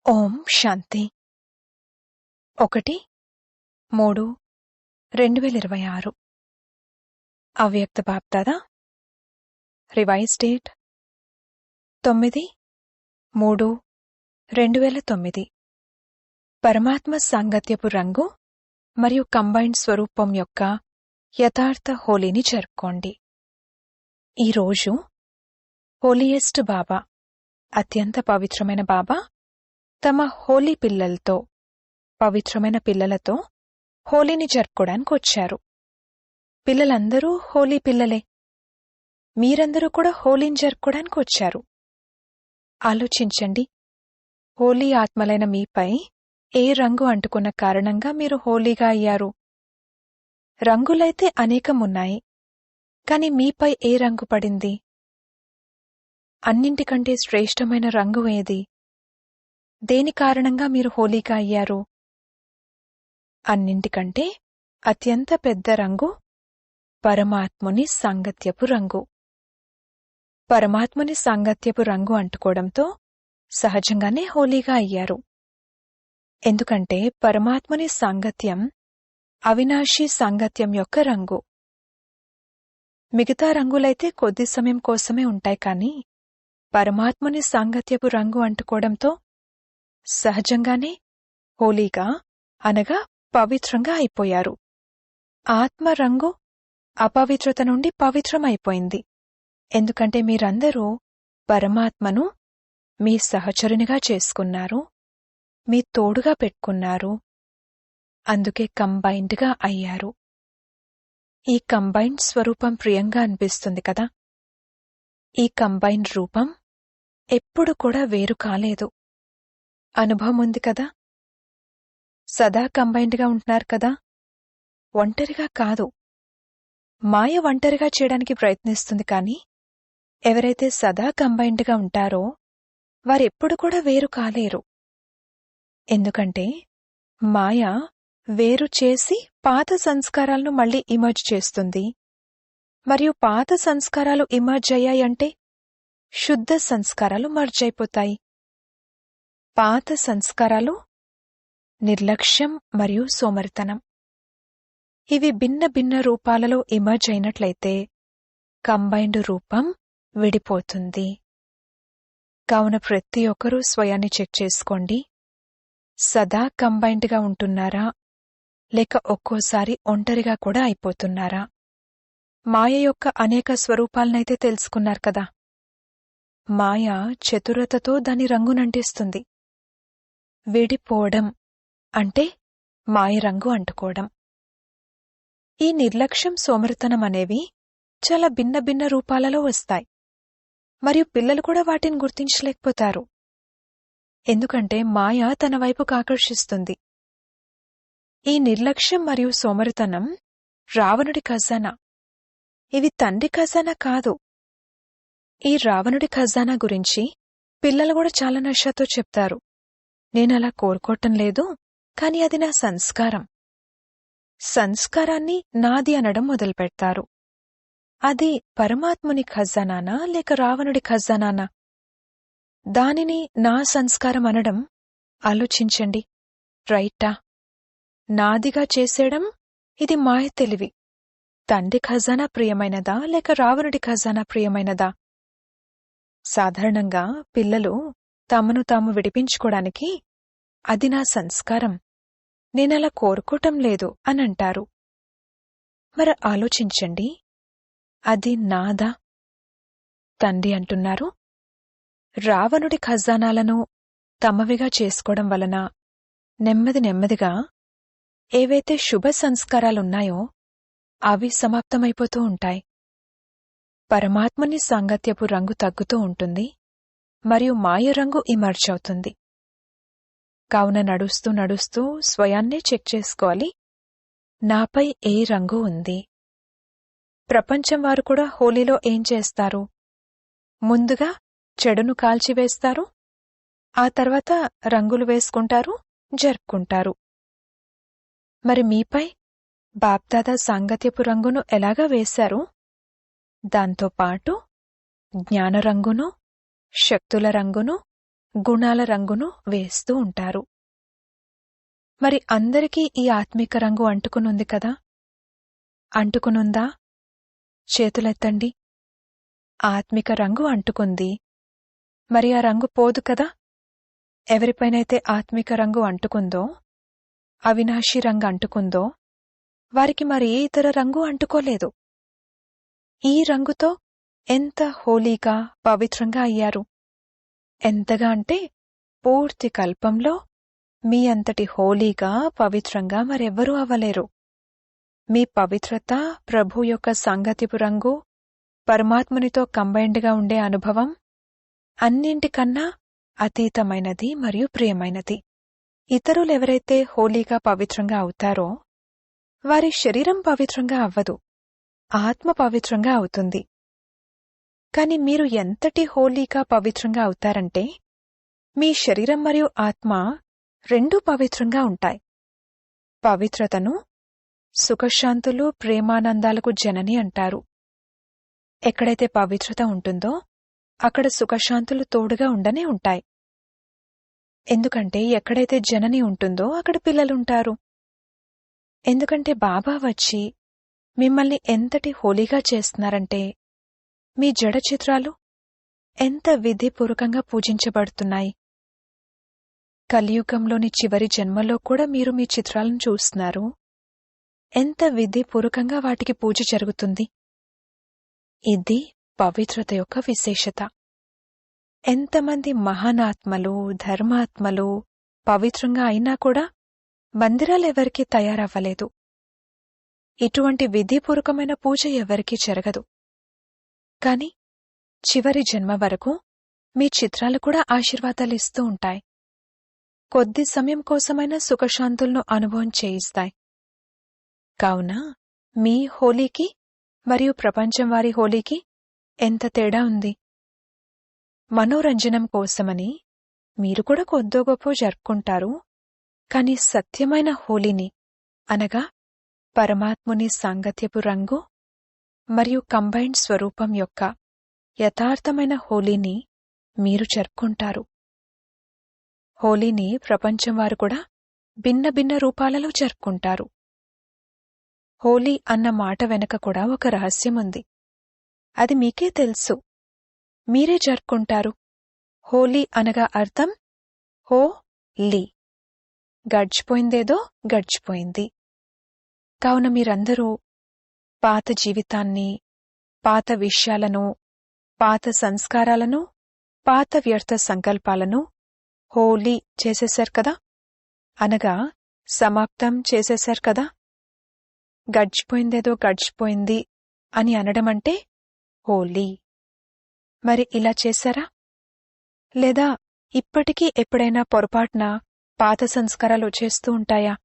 ఓం శాంతి 1-3-2026 అవ్యక్త BapDada revise date 9-3-2009 పరమాత్మ సాంగత్యపు రంగు మరియు కంబైన్డ్ స్వరూపం యొక్క యథార్థ హోలీని జరుపుకోండి. ఈరోజు హోలీయెస్ట్ బాబా, అత్యంత పవిత్రమైన బాబా తమ హోలీ పిల్లలతో, పవిత్రమైన పిల్లలతో హోలీని జరుపుకోవడానికి వచ్చారు. పిల్లలందరూ హోలీ పిల్లలే. మీరందరూ కూడా హోలీని జరుపుకోవడానికి వచ్చారు. ఆలోచించండి, హోలీ ఆత్మలైన మీపై ఏ రంగు అంటుకున్న కారణంగా మీరు హోలీగా అయ్యారు? రంగులైతే అనేకమున్నాయి, కాని మీపై ఏ రంగు పడింది? అన్నింటికంటే శ్రేష్టమైన రంగు ఏది? దేని కారణంగా మీరు హోలీగా అయ్యారు? అన్నింటికంటే అత్యంత పెద్ద రంగు పరమాత్ముని సాంగత్యపు రంగు. పరమాత్ముని సాంగత్యపు రంగు అంటుకోవడంతో సహజంగానే హోలీగా అయ్యారు. ఎందుకంటే పరమాత్ముని సాంగత్యం అవినాశీ సాంగత్యం యొక్క రంగు. మిగతా రంగులైతే కొద్ది సమయం కోసమే ఉంటాయి, కాని పరమాత్ముని సాంగత్యపు రంగు అంటుకోవడంతో సహజంగానే హోలీగా అనగా పవిత్రంగా అయిపోయారు. ఆత్మ రంగు అపవిత్రత నుండి పవిత్రమైపోయింది. ఎందుకంటే మీరందరూ పరమాత్మను మీ సహచరునిగా చేసుకున్నారు, మీ తోడుగా పెట్టుకున్నారు. అందుకే కంబైన్డ్గా అయ్యారు. ఈ కంబైన్డ్ స్వరూపం ప్రియంగా అనిపిస్తుంది కదా. ఈ కంబైన్డ్ రూపం ఎప్పుడు కూడా వేరు కాలేదు. అనుభవం ఉంది కదా. సదా కంబైన్డ్గా ఉంటున్నారు కదా. ఒంటరిగా కాదు. మాయ ఒంటరిగా చేయడానికి ప్రయత్నిస్తుంది, కాని ఎవరైతే సదా కంబైన్డ్గా ఉంటారో వారెప్పుడు కూడా వేరు కాలేరు. ఎందుకంటే మాయ వేరు చేసి పాత సంస్కారాలను మళ్లీ ఇమర్జ్ చేస్తుంది. మరియు పాత సంస్కారాలు ఇమర్జ్ అయ్యాయంటే శుద్ధ సంస్కారాలు మర్జ్ అయిపోతాయి. పాత సంస్కారాలు నిర్లక్ష్యం మరియు సోమరితనం. ఇవి భిన్న భిన్న రూపాలలో ఇమర్జ్ అయినట్లయితే కంబైన్డ్ రూపం విడిపోతుంది. కావున ప్రతి ఒక్కరూ స్వయాన్ని చెక్ చేసుకోండి. సదా కంబైన్డ్గా ఉంటున్నారా, లేక ఒక్కోసారి ఒంటరిగా కూడా అయిపోతున్నారా? మాయ యొక్క అనేక స్వరూపాలనైతే తెలుసుకున్నారు కదా. మాయ చతురతతో దాని రంగునంటిస్తుంది. విడిపోవడం అంటే మాయ రంగు అంటుకోవడం. ఈ నిర్లక్ష్యం, సోమరితనం అనేవి చాలా భిన్న భిన్న రూపాలలో వస్తాయి. మరియు పిల్లలు కూడా వాటిని గుర్తించలేకపోతారు. ఎందుకంటే మాయ తన వైపుకు ఆకర్షిస్తుంది. ఈ నిర్లక్ష్యం మరియు సోమరితనం రావణుడి ఖజానా. ఇవి తండ్రి ఖజానా కాదు. ఈ రావణుడి ఖజానా గురించి పిల్లలు కూడా చాలా నషతో చెప్తారు. నేనలా కోరుకోవటం లేదు, కాని అది నా సంస్కారం. సంస్కారాన్ని నాది అనడం మొదలుపెడతారు. అది పరమాత్ముని ఖజానానా లేక రావణుడి ఖజానానా? దానిని నా సంస్కారం అనడం ఆలోచించండి. రైటా? నాదిగా చేసేయడం ఇది మాయ తెలివి. తండ్రి ఖజానా ప్రియమైనదా లేక రావణుడి ఖజానా ప్రియమైనదా? సాధారణంగా పిల్లలు తమను తాము విడిపించుకోవడానికి అది నా సంస్కారం, నేనలా కోరుకోవటం లేదు అని అంటారు. మరి ఆలోచించండి, అది నాదా? తండ్రి అంటున్నారు, రావణుడి ఖజానాలను తమవిగా చేసుకోవడం వలన నెమ్మది నెమ్మదిగా ఏవైతే శుభ సంస్కారాలున్నాయో అవి సమాప్తమైపోతూ ఉంటాయి. పరమాత్మని సాంగత్యపు రంగు తగ్గుతూ ఉంటుంది మరియు మాయ రంగు ఇమర్జ్ అవుతుంది. కావున నడుస్తూ నడుస్తూ స్వయాన్నే చెక్ చేసుకోవాలి, నాపై ఏ రంగు ఉంది. ప్రపంచం వారు కూడా హోలీలో ఏం చేస్తారు? ముందుగా చెడును కాల్చివేస్తారు, ఆ తర్వాత రంగులు వేసుకుంటారు, జరుపుకుంటారు. మరి మీపై బాప్దాదా సాంగత్యపు రంగును ఎలాగా వేశారు? దాంతోపాటు జ్ఞానరంగును, శక్తుల రంగును, గుణాల రంగును వేస్తూ ఉంటారు. మరి అందరికీ ఈ ఆత్మిక రంగు అంటుకునుంది కదా? అంటుకునుందా? చేతులెత్తండి. ఆత్మిక రంగు అంటుకుంది. మరి ఆ రంగు పోదు కదా? ఎవరిపైనైతే ఆత్మిక రంగు అంటుకుందో, అవినాశి రంగు అంటుకుందో, వారికి మరి ఏ ఇతర రంగు అంటుకోలేదు. ఈ రంగుతో ఎంత హోలీగా, పవిత్రంగా అయ్యారు. ఎంతగా అంటే పూర్తి కల్పంలో మీ అంతటి హోలీగా, పవిత్రంగా మరెవ్వరూ అవ్వలేరు. మీ పవిత్రత, ప్రభు యొక్క సాంగత్యపు రంగు, పరమాత్మునితో కంబైన్డ్గా ఉండే అనుభవం అన్నింటికన్నా అతీతమైనది మరియు ప్రియమైనది. ఇతరులెవరైతే హోలీగా, పవిత్రంగా అవుతారో వారి శరీరం పవిత్రంగా అవ్వదు, ఆత్మ పవిత్రంగా అవుతుంది. కాని మీరు ఎంతటి హోలీగా, పవిత్రంగా అవుతారంటే మీ శరీరం మరియు ఆత్మ రెండూ పవిత్రంగా ఉంటాయి. పవిత్రతను సుఖశాంతులు, ప్రేమానందాలకు జనని అంటారు. ఎక్కడైతే పవిత్రత ఉంటుందో అక్కడ సుఖశాంతులు తోడుగా ఉండనే ఉంటాయి. ఎందుకంటే ఎక్కడైతే జనని ఉంటుందో అక్కడ పిల్లలుంటారు. ఎందుకంటే బాబా వచ్చి మిమ్మల్ని ఎంతటి హోలీగా చేస్తున్నారంటే మీ జడ చిత్రాలు ఎంత విధిపూర్వకంగా పూజించబడుతున్నాయి. కలియుగంలోని చివరి జన్మలో కూడా మీరు మీ చిత్రాలను చూస్తున్నారు. ఎంత విధిపూర్వకంగా వాటికి పూజ జరుగుతుంది. ఇది పవిత్రత యొక్క విశేషత. ఎంతమంది మహానాత్మలు, ధర్మాత్మలు పవిత్రంగా అయినా కూడా మందిరాలెవరికీ తయారవ్వలేదు. ఇటువంటి విధిపూర్వకమైన పూజ ఎవరికీ జరగదు. కాని చివరి జన్మ వరకు మీ చిత్రాలు కూడా ఆశీర్వాదాలిస్తూ ఉంటాయి. కొద్ది సమయం కోసమైనా సుఖశాంతులను అనుభవం చేయిస్తాయి. కావున మీ హోలీకి మరియు ప్రపంచం వారి హోలీకి ఎంత తేడా ఉంది. మనోరంజనం కోసమని మీరు కూడా కొద్దో గొప్పో జరుపుకుంటారు. కాని సత్యమైన హోలీని అనగా పరమాత్ముని సాంగత్యపు రంగు మరియు కంబైన్డ్ స్వరూపం యొక్క యథార్థమైన హోలీని మీరు జరుపుకుంటారు. హోలీని ప్రపంచం వారు కూడా భిన్న భిన్న రూపాలలో జరుపుకుంటారు. హోలీ అన్న మాట వెనక కూడా ఒక రహస్యముంది. అది మీకే తెలుసు. మీరే జరుపుకుంటారు. హోలీ అనగా అర్థం హో-లీ. గడిచిపోయిందేదో గడిచిపోయింది. కావున మీరందరూ పాత జీవితాన్ని, పాత విషయాలను, పాత సంస్కారాలను, పాత వ్యర్థ సంకల్పాలను హోలీ చేసేశారు కదా, అనగా సమాప్తం చేసేశారు కదా. గడిచిపోయిందేదో గడిచిపోయింది అని అనడమంటే హోలీ. మరి ఇలా చేశారా? లేదా ఇప్పటికీ ఎప్పుడైనా పొరపాటున పాత సంస్కారాలు వచ్చేస్తూ ఉంటాయా?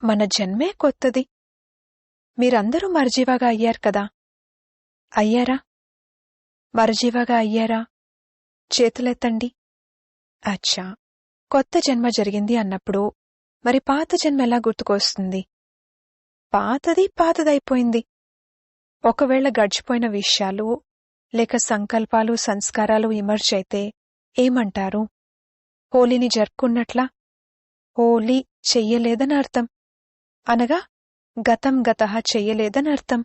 మన జన్మే కొత్తది. మీరందరూ మరజీవాగా అయ్యారు కదా. అయ్యారా? మరజీవాగా అయ్యారా? చేతులెత్తండి. అచ్చా, కొత్త జన్మ జరిగింది అన్నప్పుడు మరి పాత జన్మ ఎలా గుర్తుకొస్తుంది? పాతది పాతదైపోయింది. ఒకవేళ గడిచిపోయిన విషయాలు లేక సంకల్పాలు, సంస్కారాలు ఇమర్జ్ అయితే ఏమంటారు? హోలీని జరుపుకున్నట్లా? హోలీ చెయ్యలేదని అర్థం. అనగా గతం గతః చెయ్యలేదని అర్థం.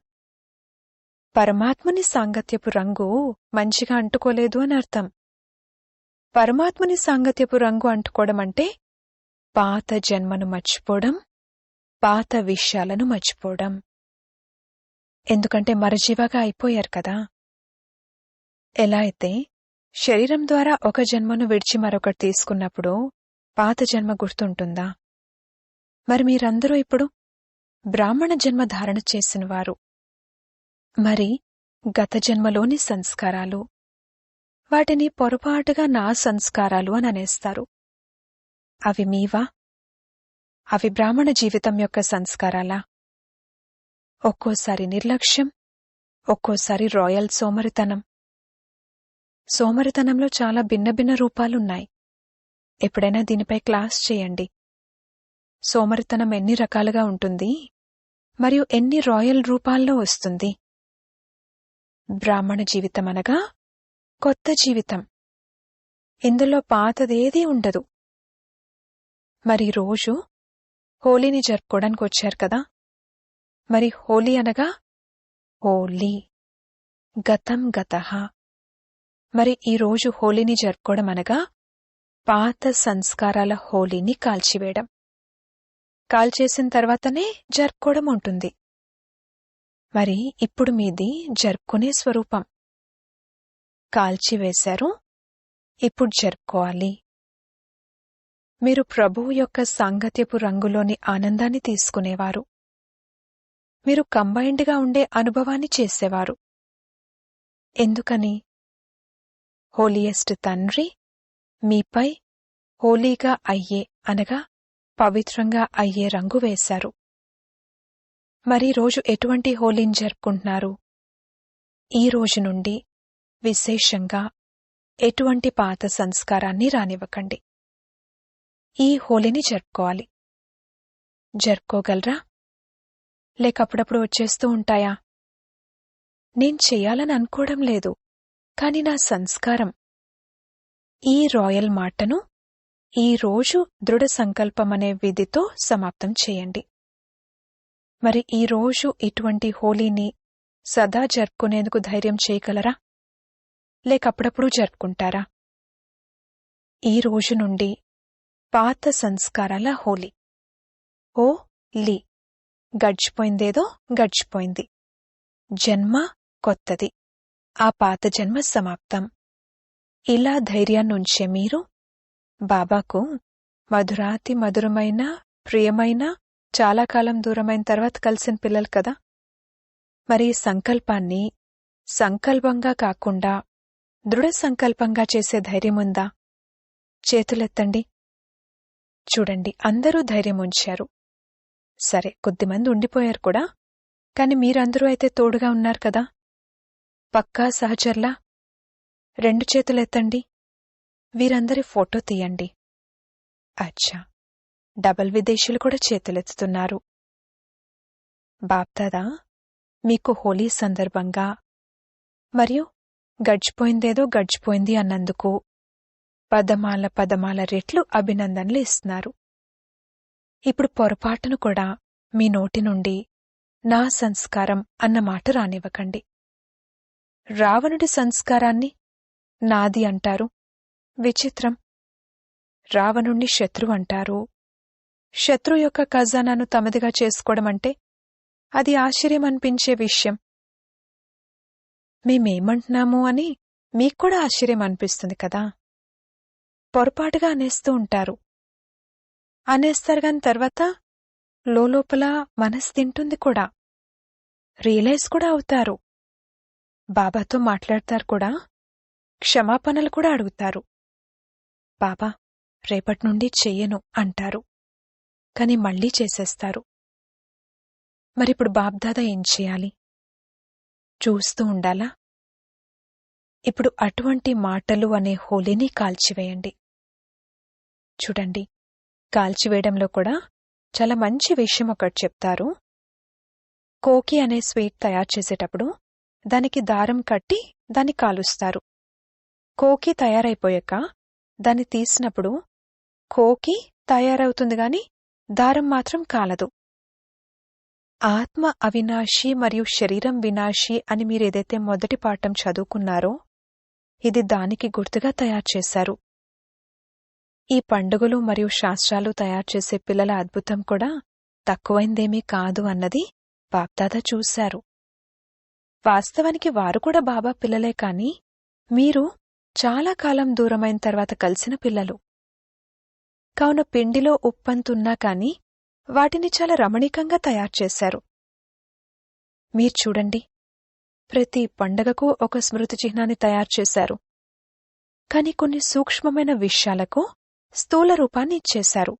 పరమాత్మని సాంగత్యపు రంగు మంచిగా అంటుకోలేదు అని అర్థం. పరమాత్మని సాంగత్యపు రంగు అంటుకోవడం అంటే పాత జన్మను మర్చిపోవడం, పాత విషయాలను మర్చిపోవడం. ఎందుకంటే మరజీవాగా అయిపోయారు కదా. ఎలా అయితే శరీరం ద్వారా ఒక జన్మను విడిచి మరొకటి తీసుకున్నప్పుడు పాత జన్మ గుర్తుంటుందా? మరి మీరందరూ ఇప్పుడు బ్రాహ్మణ జన్మ ధారణ చేసినవారు. మరి గత జన్మలోని సంస్కారాలు, వాటిని పొరపాటుగా నా సంస్కారాలు అని అనేస్తారు. అవి మీవా? అవి బ్రాహ్మణ జీవితం యొక్క సంస్కారాలా? ఒక్కోసారి నిర్లక్ష్యం, ఒక్కోసారి రాయల్ సోమరితనం. సోమరితనంలో చాలా భిన్న భిన్న రూపాలున్నాయి. ఎప్పుడైనా దీనిపై క్లాస్ చేయండి. సోమరితనం ఎన్ని రకాలుగా ఉంటుంది మరియు ఎన్ని రాయల్ రూపాల్లో వస్తుంది. బ్రాహ్మణ జీవితం అనగా కొత్త జీవితం. ఇందులో పాతదేదీ ఉండదు. మరి రోజు హోలీని జరుపుకోవడానికి వచ్చారు కదా. మరి హోలీ అనగా హోలీ, గతం గతః. మరి ఈరోజు హోలీని జరుపుకోవడం అనగా పాత సంస్కారాల హోలీని కాల్చివేయడం. కాల్చేసిన తర్వాతనే జరుపుకోవడం ఉంటుంది. మరి ఇప్పుడు మీది జరుపుకునే స్వరూపం. కాల్చివేశారు, ఇప్పుడు జరుపుకోవాలి. మీరు ప్రభువు యొక్క సాంగత్యపు రంగులోని ఆనందాన్ని తీసుకునేవారు. మీరు కంబైన్డ్గా ఉండే అనుభవాన్ని చేసేవారు. ఎందుకని? హోలియెస్ట్ తండ్రి మీపై హోలీగా అయ్యే అనగా పవిత్రంగా అయ్యే రంగు వేశారు. మరి రోజు ఎటువంటి హోలీని జరుపుకుంటున్నారు? ఈ రోజు నుండి విశేషంగా ఎటువంటి పాత సంస్కారాన్ని రానివ్వకండి. ఈ హోలీని జరుపుకోవాలి. జరుపుకోగలరా? లేక అప్పుడప్పుడు వచ్చేస్తూ ఉంటాయా? నేను చెయ్యాలని అనుకోవడం లేదు, కాని నా సంస్కారం. ఈ రాయల్ మాటను ఈ రోజు దృఢ సంకల్పమనే విధితో సమాప్తం చేయండి. మరి ఈ రోజు ఇటువంటి హోలీని సదా జరుపుకునేందుకు ధైర్యం చేయగలరా? లేక అప్పుడప్పుడు జరుపుకుంటారా? ఈ రోజు నుండి పాత సంస్కారాల హోలీ. ఓ లీ, గడిచిపోయిందేదో గడిచిపోయింది. జన్మ కొత్తది, ఆ పాత జన్మ సమాప్తం. ఇలా ధైర్యాన్నుంచే మీరు బాబాకు మధురాతి మధురమైన, ప్రియమైన, చాలా కాలం దూరమైన తర్వాత కలిసిన పిల్లలు కదా. మరి సంకల్పాన్ని సంకల్పంగా కాకుండా దృఢ సంకల్పంగా చేసే ధైర్యముందా? చేతులెత్తండి. చూడండి, అందరూ ధైర్యం ఉంచారు. సరే, కొద్దిమంది ఉండిపోయారు కూడా, కాని మీరందరూ అయితే తోడుగా ఉన్నారు కదా. పక్కా సహచర్లా? 2 చేతులెత్తండి. వీరందరి ఫోటో తీయండి. అచ్చా, డబల్ విదేశీయులు కూడా చేతులెత్తుతున్నారు. బాప్దాదా మీకు హోలీ సందర్భంగా మరియు గడిచిపోయిందేదో గడిచిపోయింది అన్నందుకు పదమాల రెట్లు అభినందనలు ఇస్తున్నారు. ఇప్పుడు పొరపాటును కూడా మీ నోటి నుండి నా సంస్కారం అన్న మాట రానివ్వకండి. రావణుడి సంస్కారాన్ని నాది అంటారు. విచిత్రం. రావణుణ్ణి శత్రు అంటారు. శత్రు యొక్క ఖజానాను తమదిగా చేసుకోవడమంటే అది ఆశ్చర్యమనిపించే విషయం. మేమేమంటున్నాము అని మీక్కూడా ఆశ్చర్యం అనిపిస్తుంది కదా. పొరపాటుగా అనేస్తూ ఉంటారు. అనేస్తారు గాని తర్వాత లోపల మనసు తింటుంది కూడా. రియలైజ్ కూడా అవుతారు. బాబాతో మాట్లాడతారు కూడా. క్షమాపణలు కూడా అడుగుతారు. బాబా, రేపటి నుండి చెయ్యను అంటారు. కాని మళ్లీ చేసేస్తారు. మరిప్పుడు బాబ్దాదా ఏం చేయాలి? చూస్తూ ఉండాలా? ఇప్పుడు అటువంటి మాటలు అనే హోలీని కాల్చివేయండి. చూడండి, కాల్చివేయడంలో కూడా చాలా మంచి విషయం ఒకటి చెప్తారు. కోకి అనే స్వీట్ తయారు చేసేటప్పుడు దానికి దారం కట్టి దాన్ని కాలుస్తారు. కోకి తయారైపోయాక దాన్ని తీసినప్పుడు కోకి తయారవుతుంది గాని దారం మాత్రం కాలదు. ఆత్మ అవినాశి మరియు శరీరం వినాశి అని మీరేదైతే మొదటి పాఠం చదువుకున్నారో ఇది దానికి గుర్తుగా తయారు చేశారు. ఈ పండుగలు మరియు శాస్త్రాలు తయారు చేసే పిల్లల అద్భుతం కూడా తక్కువైందేమీ కాదు అన్నది బాప్దాదా చూశారు. వాస్తవానికి వారు కూడా బాబా పిల్లలే కాని మీరు చాలా కాలం దూరమైన తర్వాత కలిసిన పిల్లలు. కావున పిండిలో ఉప్పంతున్నా కాని వాటిని చాలా రమణీకంగా తయారు చేశారు. మీరు చూడండి, ప్రతి పండగకు ఒక స్మృతి చిహ్నాన్ని తయారు చేశారు. కాని కొన్ని సూక్ష్మమైన విషయాలకు స్థూల రూపాన్ని ఇచ్చేశారు.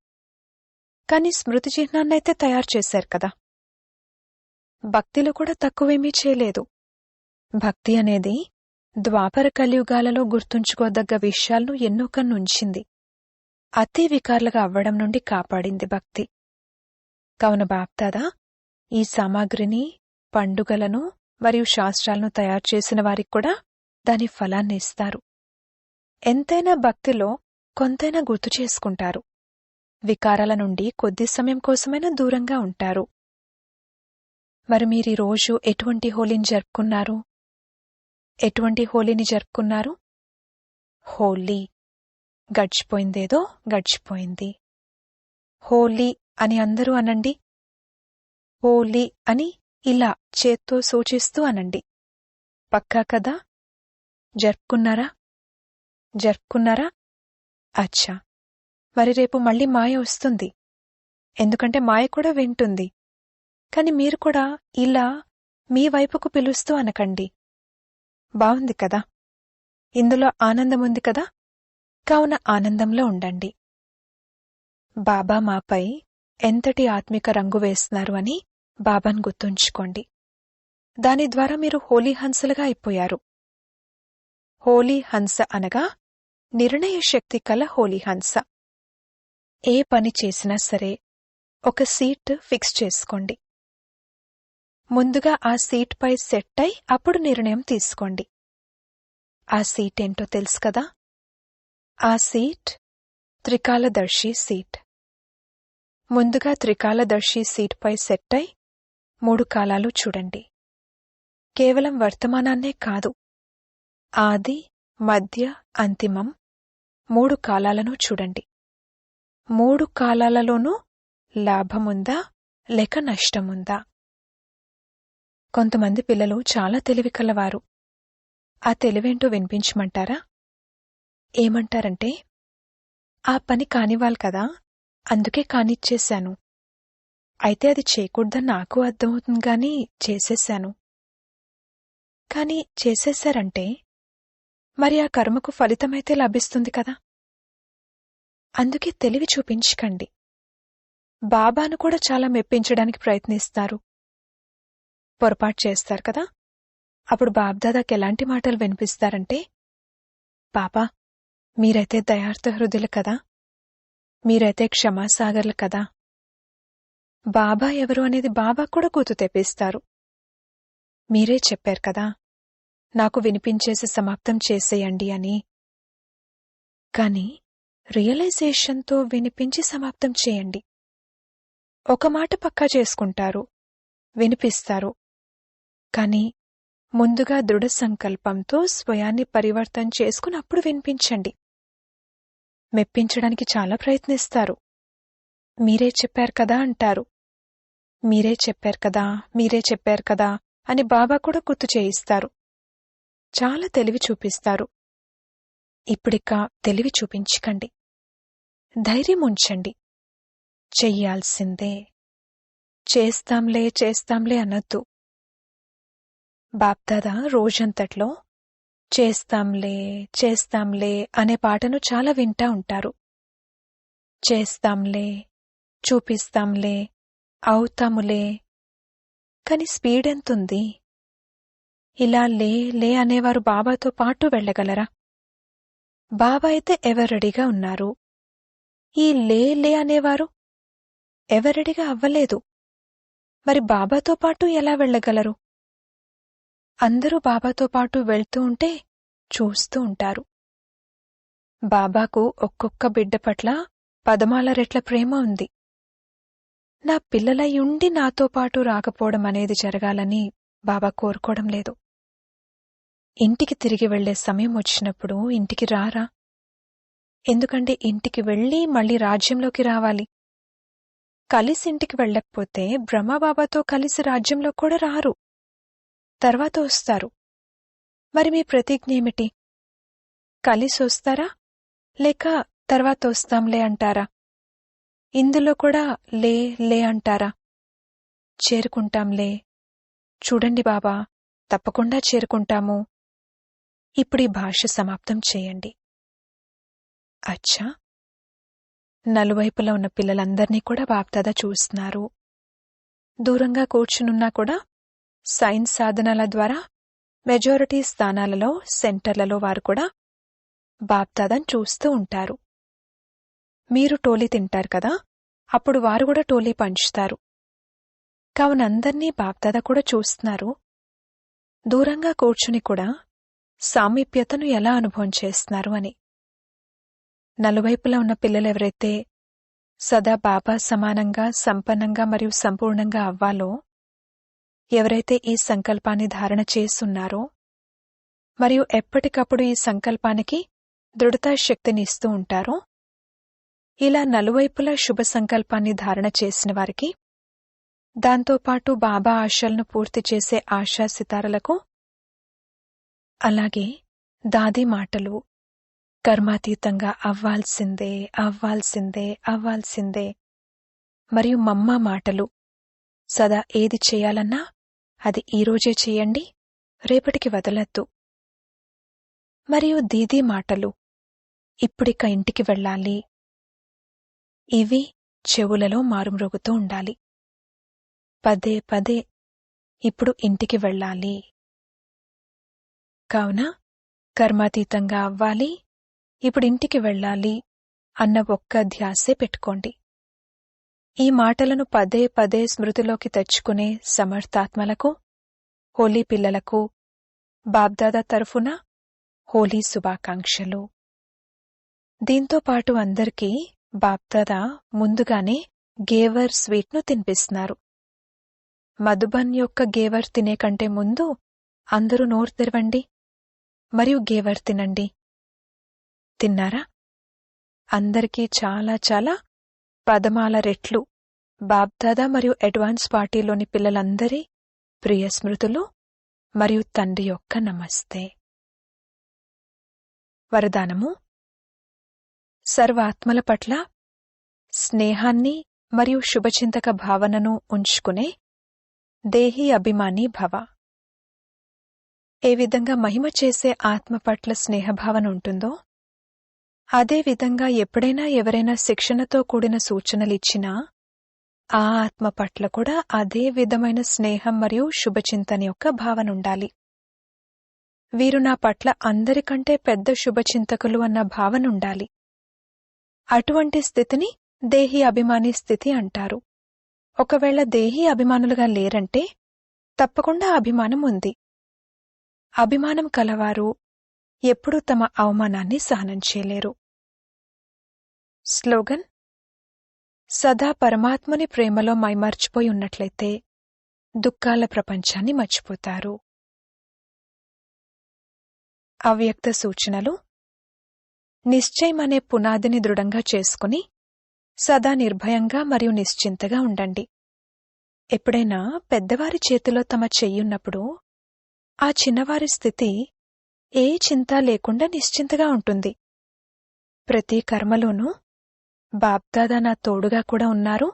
కాని స్మృతి చిహ్నాన్నైతే తయారు చేశారు కదా. భక్తిలో కూడా తక్కువేమీ చేయలేదు. భక్తి అనేది ద్వాపర కలియుగాలలో గుర్తుంచుకోదగ్గ విషయాలను ఎన్నో కన్నుంచింది. అతి వికారులుగా అవ్వడం నుండి కాపాడింది భక్తి. కావున బాప్దాదా ఈ సామాగ్రిని, పండుగలను మరియు శాస్త్రాలను తయారు చేసిన వారికి కూడా దాని ఫలాన్ని ఇస్తారు. ఎంతైనా భక్తిలో కొంతైనా గుర్తు చేసుకుంటారు. వికారాల నుండి కొద్ది సమయం కోసమైనా దూరంగా ఉంటారు. మరి మీరీరోజు ఎటువంటి హోలీని జరుపుకున్నారు? ఎటువంటి హోలీని జరుపుకున్నారు? హోలీ. గడిచిపోయిందేదో గడిచిపోయింది. హోలీ అని అందరూ అనండి. హోలీ అని ఇలా చేత్తో సూచిస్తూ అనండి. పక్కా కదా? జరుపుకున్నారా? జరుపుకున్నారా? అచ్చా. మరి రేపు మళ్ళీ మాయ వస్తుంది. ఎందుకంటే మాయ కూడా వింటుంది. కాని మీరు కూడా ఇలా మీ వైపుకు పిలుస్తూ అనకండి. బావుంది కదా? ఇందులో ఆనందముంది కదా? కావున ఆనందంలో ఉండండి. బాబా మాపై ఎంతటి ఆత్మిక రంగు వేస్తున్నారు అని బాబాను గుర్తుంచుకోండి. దాని ద్వారా మీరు హోలీ హంసలుగా అయిపోయారు. హోలీ హంస అనగా నిర్ణయ శక్తి కల హోలీ హంస. ఏ పని చేసినా సరే ఒక సీట్ ఫిక్స్ చేసుకోండి. ముందుగా ఆ సీట్పై సెట్ అయి అప్పుడు నిర్ణయం తీసుకోండి. ఆ సీట్ ఏంటో తెలుసు కదా? ఆ సీట్ త్రికాలదర్శి సీట్. ముందుగా త్రికాలదర్శి సీట్పై సెట్ అయి 3 కాలాలు చూడండి. కేవలం వర్తమానాన్నే కాదు, ఆది, మధ్య, అంతిమం 3 కాలాలను చూడండి. 3 కాలాలలోనూ లాభముందా లేక నష్టముందా? కొంతమంది పిల్లలు చాలా తెలివి కలవారు. ఆ తెలివేంటో వినిపించమంటారా? ఏమంటారంటే, ఆ పని కానివ్వాలి కదా, అందుకే కానిచ్చేశాను. అయితే అది చేయకూడదని నాకు అర్థమవుతుంది గాని చేసేశాను. కాని చేసేశారంటే మరి ఆ కర్మకు ఫలితమైతే లభిస్తుంది కదా. అందుకే తెలివి చూపించకండి. బాబాను కూడా చాలా మెప్పించడానికి ప్రయత్నిస్తారు. పొరపాటు చేస్తారు కదా. అప్పుడు బాబ్దాదాకి ఎలాంటి మాటలు వినిపిస్తారంటే, బాబా, మీరైతే దయార్థ హృదయులు కదా, మీరైతే క్షమాసాగర్లు కదా. బాబా ఎవరు అనేది బాబా కూడా గుర్తు తెప్పిస్తారు. మీరే చెప్పారు కదా, నాకు వినిపించేసి సమాప్తం చేసేయండి అని. కాని రియలైజేషన్తో వినిపించి సమాప్తం చేయండి. ఒక మాట పక్కా చేసుకుంటారు, వినిపిస్తారు. కాని ముందుగా దృఢ సంకల్పంతో స్వయాన్ని పరివర్తన చేసుకుని అప్పుడు వినిపించండి. మెప్పించడానికి చాలా ప్రయత్నిస్తారు. మీరే చెప్పారు కదా అంటారు. మీరే చెప్పారు కదా, మీరే చెప్పారు కదా అని బాబా కూడా గుర్తు చేయిస్తారు. చాలా తెలివి చూపిస్తారు. ఇప్పుడిక తెలివి చూపించకండి. ధైర్యం ఉంచండి. చెయ్యాల్సిందే. చేస్తాంలే చేస్తాంలే అనొద్దు. బాప్దాదా రోజంతట్లో చేస్తాంలే చేస్తాంలే అనే పాటను చాలా వింటా ఉంటారు. చేస్తాంలే, చూపిస్తాంలే, అవుతాములే. కాని స్పీడ్ ఎంతుంది? ఇలా లే లే అనేవారు బాబాతో పాటు వెళ్ళగలరా? బాబా అయితే ఎవరెడీగా ఉన్నారు. ఈ లే లే అనేవారు ఎవరెడీగా అవ్వలేదు. మరి బాబాతో పాటు ఎలా వెళ్ళగలరు? అందరూ బాబాతో పాటు వెళ్తూ ఉంటే చూస్తూ ఉంటారు. బాబాకు ఒక్కొక్క బిడ్డ పట్ల 10 రెట్ల ప్రేమ ఉంది. నా పిల్లలయుండి నాతో పాటు రాకపోవడం అనేది జరగాలని బాబా కోరుకోవడం లేదు. ఇంటికి తిరిగి వెళ్లే సమయం వచ్చినప్పుడు ఇంటికి రారా? ఎందుకంటే ఇంటికి వెళ్లి మళ్లీ రాజ్యంలోకి రావాలి. కలిసి ఇంటికి వెళ్ళకపోతే బ్రహ్మబాబాతో కలిసి రాజ్యంలో కూడా రారు. తర్వాత వస్తారు. మరి మీ ప్రతిజ్ఞ ఏమిటి? కలిసి వస్తారా లేక తర్వాత వస్తాంలే అంటారా? ఇందులో కూడా లే లే అంటారా? చేరుకుంటాంలే. చూడండి బాబా, తప్పకుండా చేరుకుంటాము. ఇప్పుడీ భాష సమాప్తం చేయండి. అచ్చా, నలువైపులా ఉన్న పిల్లలందర్నీ కూడా బాప్దాదా చూస్తున్నారు. దూరంగా కూర్చునున్నా కూడా సైన్స్ సాధనాల ద్వారా మెజారిటీ స్థానాలలో, సెంటర్లలో వారు కూడా బాప్దాదాను చూస్తూ ఉంటారు. మీరు టోలీ తింటారు కదా, అప్పుడు వారు కూడా టోలీ పంచుతారు. కావున అందర్నీ బాప్దాదా కూడా చూస్తున్నారు. దూరంగా కూర్చుని కూడా సామీప్యతను ఎలా అనుభవం చేస్తున్నారు అని. నలువైపులా ఉన్న పిల్లలెవరైతే సదా బాబా సమానంగా, సంపన్నంగా మరియు సంపూర్ణంగా అవ్వాలో, ఎవరైతే ఈ సంకల్పాన్ని ధారణ చేస్తున్నారో మరియు ఎప్పటికప్పుడు ఈ సంకల్పానికి దృఢతాశక్తిని ఇస్తూ ఉంటారో, ఇలా నలువైపులా శుభ సంకల్పాన్ని ధారణ చేసిన వారికి, దాంతోపాటు బాబా ఆశలను పూర్తి చేసే ఆశా సితారలకు, అలాగే దాది మాటలు కర్మాతీతంగా అవ్వాల్సిందే, అవ్వాల్సిందే, అవ్వాల్సిందే, మరియు మమ్మ మాటలు సదా ఏది చేయాలన్నా అది ఈరోజే చేయండి, రేపటికి వదలద్దు, మరియు దీదీ మాటలు ఇప్పుడిక ఇంటికి వెళ్ళాలి, ఇవి చెవులలో మారుమ్రోగుతూ ఉండాలి. పదే పదే ఇప్పుడు ఇంటికి వెళ్ళాలి. కావున కర్మాతీతంగా అవ్వాలి, ఇప్పుడింటికి వెళ్ళాలి అన్న ఒక్క ధ్యాసే పెట్టుకోండి. ఈ మాటలను పదే పదే స్మృతిలోకి తెచ్చుకునే సమర్థాత్మలకు, హోలీ పిల్లలకు బాబ్దాదా తరఫున హోలీ శుభాకాంక్షలు. దీంతోపాటు అందరికీ బాబ్దాదా ముందుగానే గేవర్ స్వీట్ను తినిపిస్తున్నారు. మధుబన్ యొక్క గేవర్ తినే కంటే ముందు అందరూ నోరు తెరవండి మరియు గేవర్ తినండి. తిన్నారా? అందరికీ చాలా చాలా పదమాల రెట్లు బాబ్దాదా మరియు అడ్వాన్స్ పార్టీలోని పిల్లలందరి ప్రియ స్మృతులు మరియు తండ్రి యొక్క నమస్తే. వరదానము: సర్వాత్మల పట్ల స్నేహాన్ని మరియు శుభచింతక భావనను ఉంచుకునే దేహీ అభిమాని భవ. ఏ విధంగా మహిమ చేసే ఆత్మ పట్ల స్నేహభావన ఉంటుందో, అదే విధంగా ఎప్పుడైనా ఎవరైనా శిక్షణతో కూడిన సూచనలిచ్చినా ఆ ఆత్మ పట్ల కూడా అదే విధమైన స్నేహం మరియు శుభచింతన యొక్క భావన ఉండాలి. వీరు నా పట్ల అందరికంటే పెద్ద శుభచింతకులు అన్న భావన ఉండాలి. అటువంటి స్థితిని దేహీ అభిమాని స్థితి అంటారు. ఒకవేళ దేహీ అభిమానులుగా లేరంటే తప్పకుండా అభిమానం ఉంది. అభిమానం కలవారు ఎప్పుడూ తమ అవమానాన్ని సహనం చేయలేరు. స్లోగన్: సదా పరమాత్మని ప్రేమలో మైమర్చిపోయి ఉన్నట్లయితే దుఃఖాల ప్రపంచాన్ని మర్చిపోతారు. అవ్యక్త సూచనలు: నిశ్చయం అనే పునాదిని దృఢంగా చేసుకుని సదా నిర్భయంగా మరియు నిశ్చింతగా ఉండండి. ఎప్పుడైనా పెద్దవారి చేతిలో తమ చెయ్యున్నప్పుడు ఆ చిన్నవారి స్థితి ఏ చింత లేకుండా నిశ్చింతగా ఉంటుంది. ప్రతి కర్మలోనూ బాబ్దాదా నా తోడుగా కూడా ఉన్నారు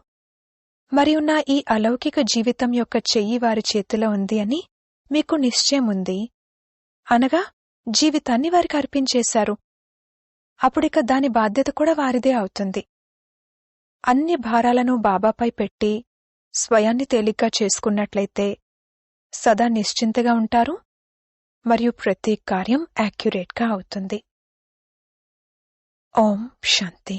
మరియు నా ఈ అలౌకిక జీవితం యొక్క చెయ్యి వారి చేతిలో ఉంది అని మీకు నిశ్చయం ఉంది, అనగా జీవితాన్ని వారికి అర్పించేశారు. అప్పుడిక దాని బాధ్యత కూడా వారిదే అవుతుంది. అన్ని భారాలను బాబాపై పెట్టి స్వయాన్ని తేలిగ్గా చేసుకున్నట్లయితే సదా నిశ్చింతగా ఉంటారు మరియు ప్రతి కార్యం యాక్యురేట్గా అవుతుంది. ఓం శాంతి.